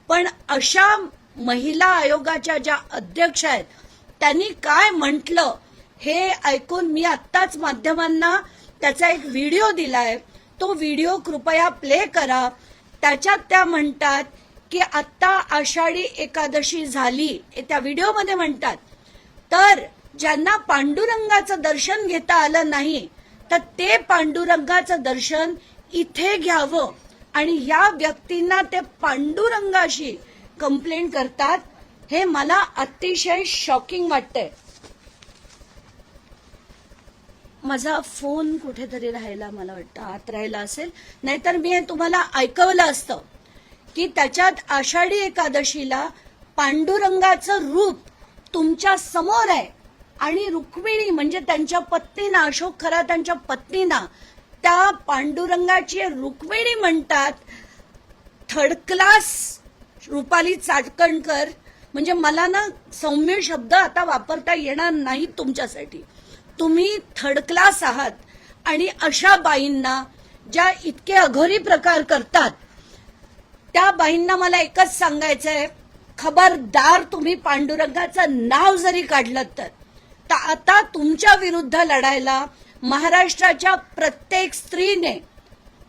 पण अशा महिला आयोगाच्या ज्या अध्यक्ष आहेत त्यांनी काय म्हटलं हे ऐकून मी आत्ताच माध्यमांना त्याचा एक व्हिडिओ दिलाय. तो व्हिडिओ कृपया प्ले करा. त्याच्यात त्या म्हणतात की आत्ता आषाढी एकादशी झाली, त्या व्हिडिओमध्ये म्हणतात, तर ज्यांना पांडुरंगाचं दर्शन घेता आलं नाही तर ते पांडुरंगाचं दर्शन इथे घ्यावं. आणि या व्यक्तींना ते पांडुरंगाशी कंप्लेंट करतात. हे मला अतिशय शॉकिंग वाटतंय. माझा फोन कुठेतरी राहिला, मला वाटतं आत राहिला असेल, नाहीतर मी हे तुम्हाला ऐकवलं असतं की त्याच्यात आषाढी एकादशीला पांडुरंगाचं रूप तुमच्या समोर आहे आणि रुक्मिणी म्हणजे त्यांच्या पत्नीना, अशोक खरा त्यांच्या पत्नीना त्या पांडुरंगाची रुक्मिणी म्हणतात. थर्ड क्लास रुपाली चाकणकर, म्हणजे मला ना सौम्य शब्द आता वापरता येणार नाही तुमच्यासाठी. तुम्ही थर्ड क्लास आहात. आणि अशा बाईंना ज्या इतके अघोरी प्रकार करतात त्या बाईंना मला एकच सांगायचंय, खबरदार तुम्ही पांडुरंगाचं नाव जरी काढलं तर आता तुमच्या विरुद्ध लढायला महाराष्ट्राच्या प्रत्येक स्त्रीने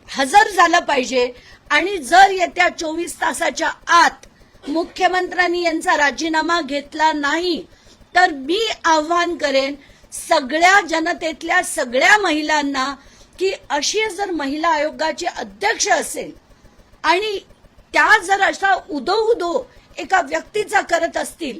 हजर झालं पाहिजे. आणि जर येत्या 24 तासाच्या आत मुख्यमंत्र्यांनी यांचा राजीनामा घेतला नाही तर मी आव्हान करेन सगळ्या जनतेतल्या सगळ्या महिलांना की अशी जर महिला आयोगाचे अध्यक्ष असेल आणि त्या जर असा उदो एका व्यक्तीचा करत असतील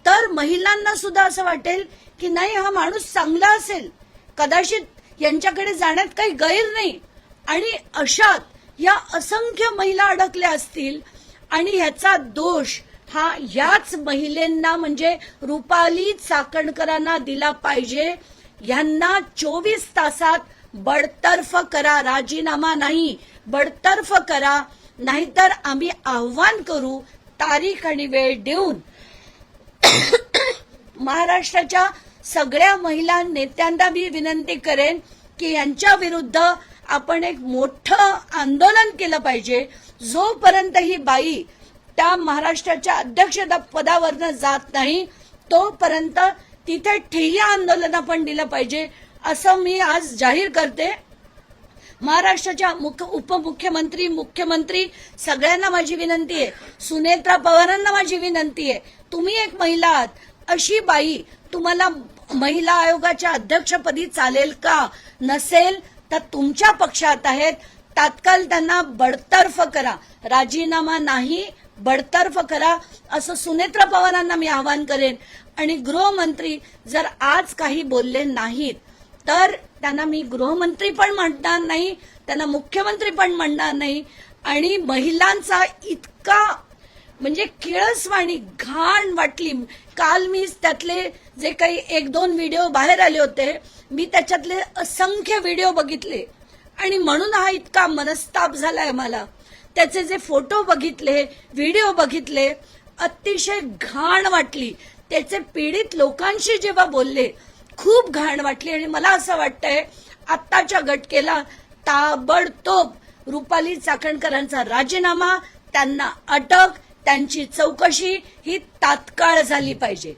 तर महिलांना सुद्धा असं वाटेल की नाही, हा माणूस चांगला असेल, कदाचित यांच्याकडे जाण्यात काही गैर नाही. आणि अशात या असंख्य महिला अडकल्या असतील आणि ह्याचा दोष हा याच महिलांना म्हणजे रुपाली चाकणकरांना दिला पाहिजे. यांना 24 तासात बडतर्फ करा, राजीनामा नाही, बडतर्फ करा, नाहीतर आम्ही आव्हान करू तारीख आणि वेळ देऊन. महाराष्ट्राच्या सगळ्या महिला नेत्यांना मी विनंती करेन की यांच्या विरुद्ध आपण एक मोठं आंदोलन केलं पाहिजे. जोपर्यंत ही बाई त्या महाराष्ट्राच्या अध्यक्षता पदावरनं जात नाही तोपर्यंत तिथे ठिय्या आंदोलन आपण दिलं पाहिजे असं मी आज जाहीर करते. महाराष्ट्राच्या उपमुख्यमंत्री, मुख्यमंत्री सगळ्यांना माझी विनंती आहे, सुनेत्रा पवारांना माझी विनंती आहे, तुम्ही एक महिला आहात, अशी बाई तुम्हाला महिला आयोगाच्या अध्यक्षपदी चालेल का? नसेल तर तुमच्या पक्षात आहेत, तात्काळ त्यांना बडतर्फ करा, राजीनामा नाही बडतर्फ करा असं सुनेत्रा पवारांना मी आवाहन करेन. आणि गृहमंत्री जर आज काही बोलले नाहीत तर त्यांना मी गृहमंत्री पण म्हणणार नाही, त्यांना मुख्यमंत्री पण म्हणणार नाही. आणि महिलांचा इतका म्हणजे किळसवाणी घाण वाटली. काल मी त्यातले जे काही 1-2 व्हिडिओ बाहेर आले होते, मी त्याच्यातले असंख्य व्हिडिओ बघितले आणि म्हणून हा इतका मनस्ताप झालाय मला. त्याचे जे फोटो बघितले, व्हिडिओ बघितले, अतिशय घाण वाटली. त्याचे पीडित लोकांशी जेव्हा बोलले खूप घाण वाटली. आणि मला असं वाटतंय आत्ताच्या घटकेला ताबडतोब रुपाली चाकणकरांचा राजीनामा, त्यांना अटक, त्यांची चौकशी ही तात्काळ झाली पाहिजे.